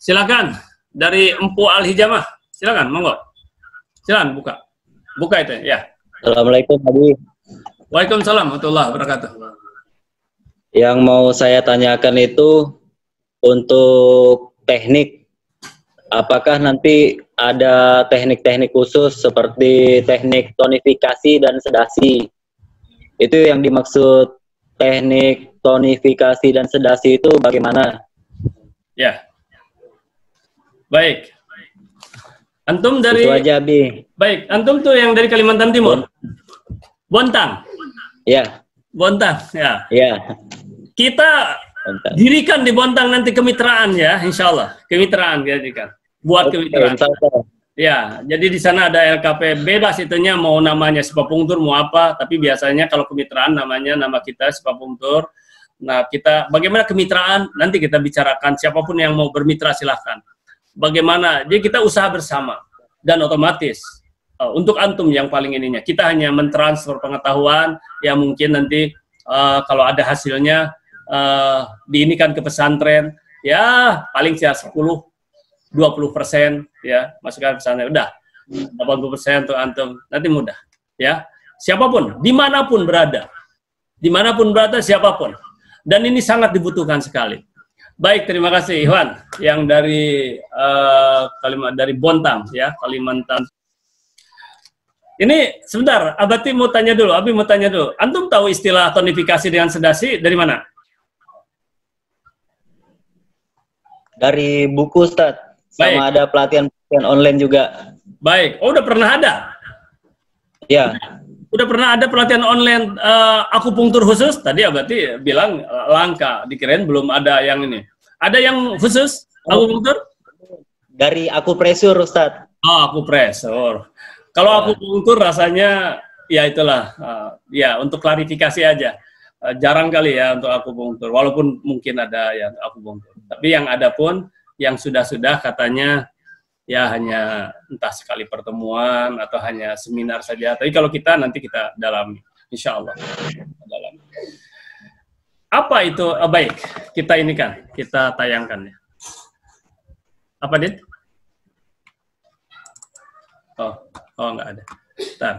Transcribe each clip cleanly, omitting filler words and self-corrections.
Silakan dari Empu Al Hijamah. Silakan, monggo. Silakan buka itu ya. Assalamualaikum Abi. Waalaikumsalam warahmatullahi wabarakatuh. Yang mau saya tanyakan itu untuk teknik, apakah nanti ada teknik-teknik khusus seperti teknik tonifikasi dan sedasi? Itu yang dimaksud teknik tonifikasi dan sedasi itu bagaimana? Ya. Baik. Antum dari itu aja, Abi. Baik, antum tuh yang dari Kalimantan Timur. Bontang. Ya. Bontang, ya. Ya. Kita dirikan di Bontang nanti kemitraan ya, insya Allah. Kemitraan kita buat kemitraan. Ya, jadi di sana ada LKP bebas itunya, mau namanya Sipapungtur mau apa, tapi biasanya kalau kemitraan namanya nama kita Sipapungtur. Nah, kita bagaimana kemitraan nanti kita bicarakan, siapapun yang mau bermitra silahkan. Bagaimana? Jadi kita usaha bersama dan otomatis untuk antum yang paling ininya kita hanya mentransfer pengetahuan yang mungkin nanti kalau ada hasilnya diinikan ke pesantren ya paling sih 10-20% ya masukkan pesantren udah 80% untuk antum nanti mudah ya siapapun dimanapun berada siapapun dan ini sangat dibutuhkan sekali. Baik, terima kasih Iwan yang dari dari Bontang ya, Kalimantan. Ini sebentar, Abati mau tanya dulu, Abi mau tanya dulu. Antum tahu istilah tonifikasi dengan sedasi dari mana? Dari buku Ustaz. Sama ada pelatihan online juga. Baik, oh udah pernah ada? Ya. Udah pernah ada pelatihan online akupunktur khusus? Tadi Abati bilang langka, dikirain belum ada yang ini. Ada yang khusus akupunktur? Dari akupresur, Ustaz. Oh, akupresur. Kalau akupunktur rasanya ya itulah, ya untuk klarifikasi aja. Jarang kali ya untuk akupunktur, walaupun mungkin ada yang akupunktur. Tapi yang ada pun, yang sudah-sudah katanya ya hanya entah sekali pertemuan atau hanya seminar saja. Tapi kalau kita nanti kita dalami, insya Allah. Dalami. Apa itu? Baik, kita ini kan, kita tayangkan ya. Apa Dit? Oh nggak ada. Bentar.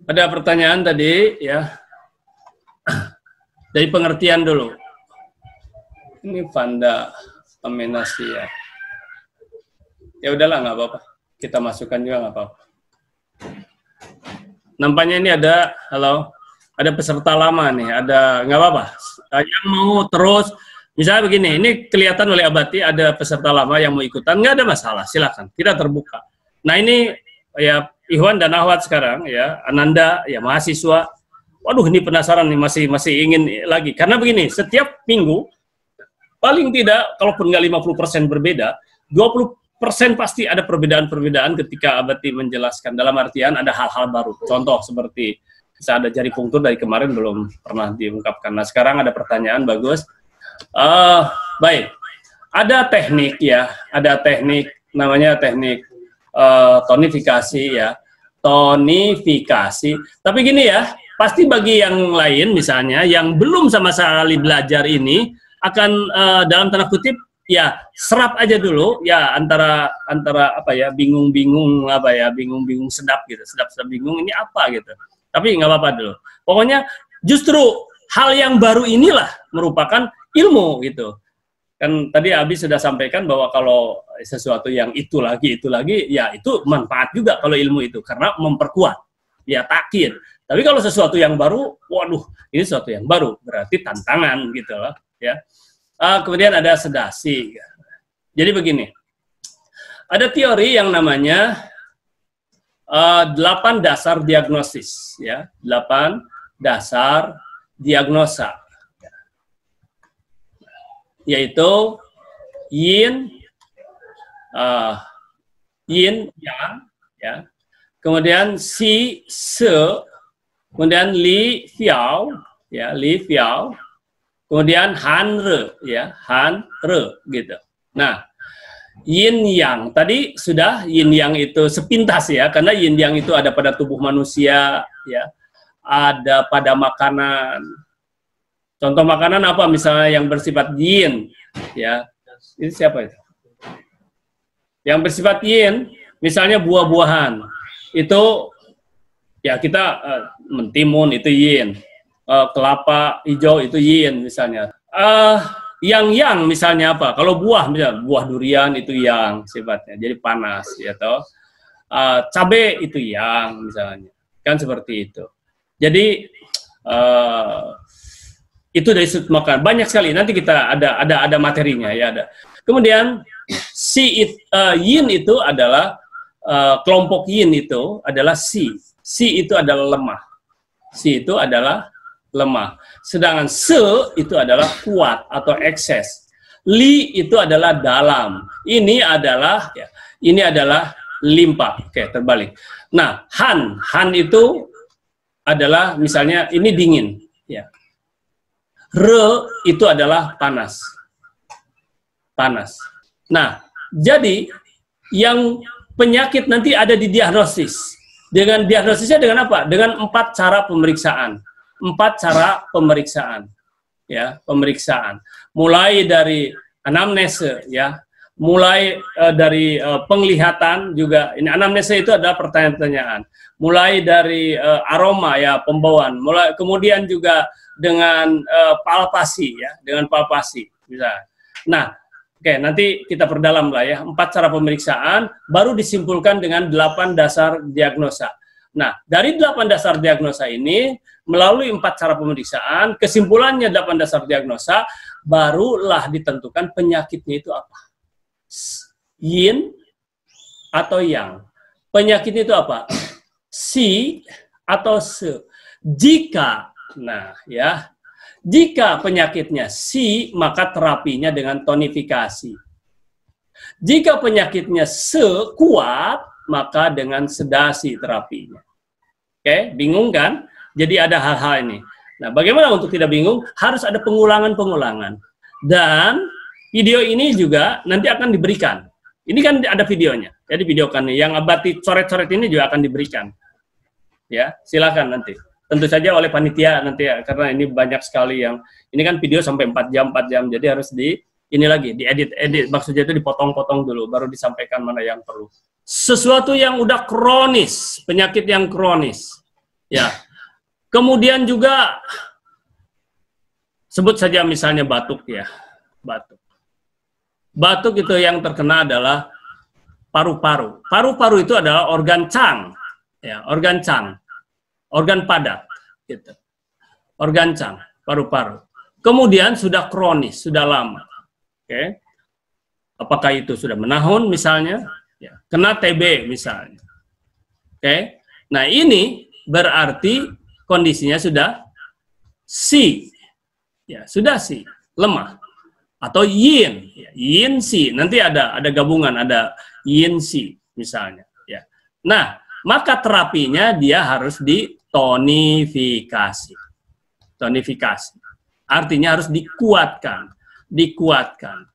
Ada pertanyaan tadi ya. Dari pengertian dulu. Ini Vanda Amenasia. Ya udahlah nggak apa-apa. Kita masukkan juga nggak apa-apa. Nampaknya ini ada, halo, ada peserta lama nih, ada nggak apa-apa. Yang mau terus, misalnya begini, ini kelihatan oleh Abati ada peserta lama yang mau ikutan, nggak ada masalah, silakan, kita terbuka. Nah ini ya Ikhwan dan Akhwat sekarang ya, Ananda ya mahasiswa. Waduh ini penasaran nih masih ingin lagi karena begini, setiap minggu paling tidak kalaupun nggak 50% berbeda, 20% pasti ada perbedaan-perbedaan ketika Abati menjelaskan. Dalam artian ada hal-hal baru. Contoh seperti bisa ada jari punktur dari kemarin belum pernah diungkapkan. Nah sekarang ada pertanyaan bagus. Baik, ada teknik ya, ada teknik namanya teknik tonifikasi ya, tonifikasi. Tapi gini ya, pasti bagi yang lain misalnya yang belum sama sekali belajar ini akan dalam tanda kutip ya serap aja dulu ya antara apa ya bingung-bingung apa ya bingung-bingung sedap gitu sedap bingung ini apa gitu tapi nggak apa-apa dulu pokoknya justru hal yang baru inilah merupakan ilmu gitu kan tadi Abi sudah sampaikan bahwa kalau sesuatu yang itu lagi ya itu manfaat juga kalau ilmu itu karena memperkuat ya takkid tapi kalau sesuatu yang baru waduh ini sesuatu yang baru berarti tantangan gitu loh ya. Kemudian ada sedasi. Jadi begini, ada teori yang namanya 8 dasar diagnosis, ya, 8 dasar diagnosa, yaitu yin, yang, ya, kemudian si, se, kemudian li, fiao, ya, li, fiao. Kemudian han re ya, han re gitu. Nah, yin yang tadi sudah yin yang itu sepintas ya, karena yin yang itu ada pada tubuh manusia ya, ada pada makanan, Contoh makanan apa misalnya yang bersifat yin, ya. Ini siapa itu? Yang bersifat yin, misalnya buah-buahan. Itu ya kita mentimun itu yin. Kelapa hijau itu yin misalnya. Yang misalnya apa? Kalau buah misalnya buah durian itu yang sifatnya, jadi panas ya toh. Cabe itu yang misalnya. Kan seperti itu. Jadi itu dari sudut makan banyak sekali. Nanti kita ada materinya ya ada. Kemudian yin itu adalah kelompok yin itu adalah si itu adalah lemah. Si itu adalah lemah. Sedangkan itu adalah kuat atau ekses. Li itu adalah dalam. Ini adalah limpa. Oke, terbalik. Nah, han itu adalah misalnya ini dingin, ya. Re itu adalah panas. Panas. Nah, jadi yang penyakit nanti ada di diagnosis. Dengan diagnosisnya dengan apa? Dengan 4 cara pemeriksaan. 4 cara pemeriksaan. Ya, pemeriksaan. Mulai dari anamnese, ya. Mulai dari penglihatan juga. Ini anamnese itu adalah pertanyaan-pertanyaan. Mulai dari aroma, ya, pembawaan. Kemudian juga dengan palpasi, ya, dengan palpasi, misalnya. Nah, oke, nanti kita perdalam lah ya, 4 cara pemeriksaan, baru disimpulkan dengan 8 dasar diagnosa. Nah, dari 8 dasar diagnosa ini, melalui 4 cara pemeriksaan, kesimpulannya 8 dasar diagnosa, barulah ditentukan penyakitnya itu apa. Yin atau yang. Penyakitnya itu apa? Si atau se. Jika, nah ya, jika penyakitnya si, maka terapinya dengan tonifikasi. Jika penyakitnya se kuat, maka dengan sedasi terapinya. Oke, bingung kan? Jadi ada hal-hal ini. Nah, bagaimana untuk tidak bingung? Harus ada pengulangan-pengulangan. Dan video ini juga nanti akan diberikan. Ini kan ada videonya. Jadi videokan yang abati coret-coret ini juga akan diberikan. Ya, silakan nanti. Tentu saja oleh panitia nanti ya, karena ini banyak sekali yang ini kan video sampai 4 jam, jadi harus diedit, maksudnya itu dipotong-potong dulu, baru disampaikan mana yang perlu. Sesuatu yang udah kronis, penyakit yang kronis, ya. Kemudian juga sebut saja misalnya batuk, ya, batuk. Batuk itu yang terkena adalah paru-paru. Paru-paru itu adalah organ cang, ya, organ cang. Organ padat, gitu. Organ cang, paru-paru. Kemudian sudah kronis, sudah lama. Oke. Apakah itu sudah menahun misalnya? Ya. Kena TB misalnya. Oke. Nah, ini berarti kondisinya sudah si. Ya, sudah si, lemah. Atau yin, ya, yin si. Nanti ada gabungan, ada yin si misalnya, ya. Nah, maka terapinya dia harus ditonifikasi. Tonifikasi. Artinya harus dikuatkan. Dikuatkan.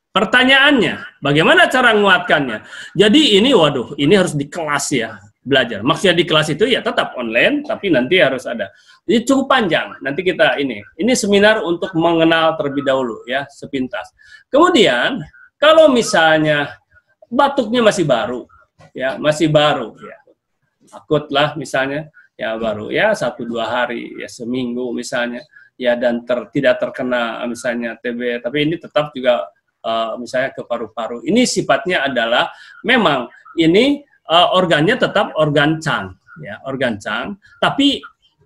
Pertanyaannya, bagaimana cara menguatkannya? Jadi ini, waduh, ini harus di kelas ya, belajar. Maksudnya di kelas itu ya tetap online, tapi nanti harus ada. Jadi cukup panjang. Nanti kita ini seminar untuk mengenal terlebih dahulu ya, sepintas. Kemudian, kalau misalnya batuknya masih baru, ya masih baru ya, akut lah misalnya ya, baru ya 1-2 hari ya, seminggu misalnya ya, dan tidak terkena misalnya TB, tapi ini tetap juga misalnya ke paru-paru. Ini sifatnya adalah memang ini organnya tetap organ cang ya, organ cang, tapi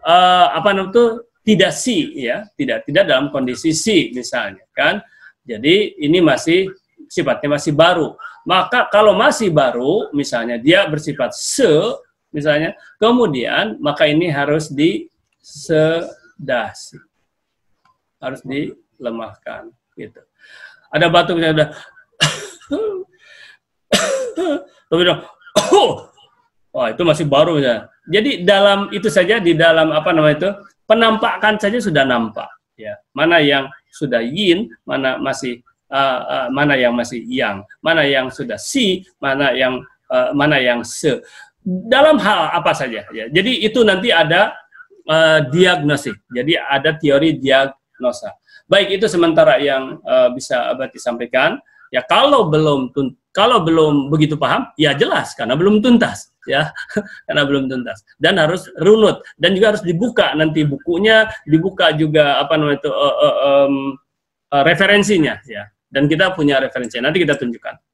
apa namanya itu tidak si ya, tidak dalam kondisi si misalnya kan. Jadi ini masih sifatnya masih baru. Maka kalau masih baru, misalnya dia bersifat se, misalnya, kemudian maka ini harus disedasi, harus dilemahkan, gitu. Ada batuk misalnya udah, wah itu masih baru misalnya. Jadi dalam itu saja, di dalam apa namanya itu penampakan saja sudah nampak, ya. Mana yang sudah yin, mana yang masih yang, mana yang sudah si, mana yang se, dalam hal apa saja ya. Jadi itu nanti ada diagnosis. Jadi ada teori diagnosa. Baik, itu sementara yang bisa Abati sampaikan. Ya kalau belum begitu paham, ya jelas karena belum tuntas, ya karena belum tuntas dan harus runut dan juga harus dibuka nanti bukunya, dibuka juga apa namanya itu referensinya, ya. Dan kita punya referensi nanti kita tunjukkan.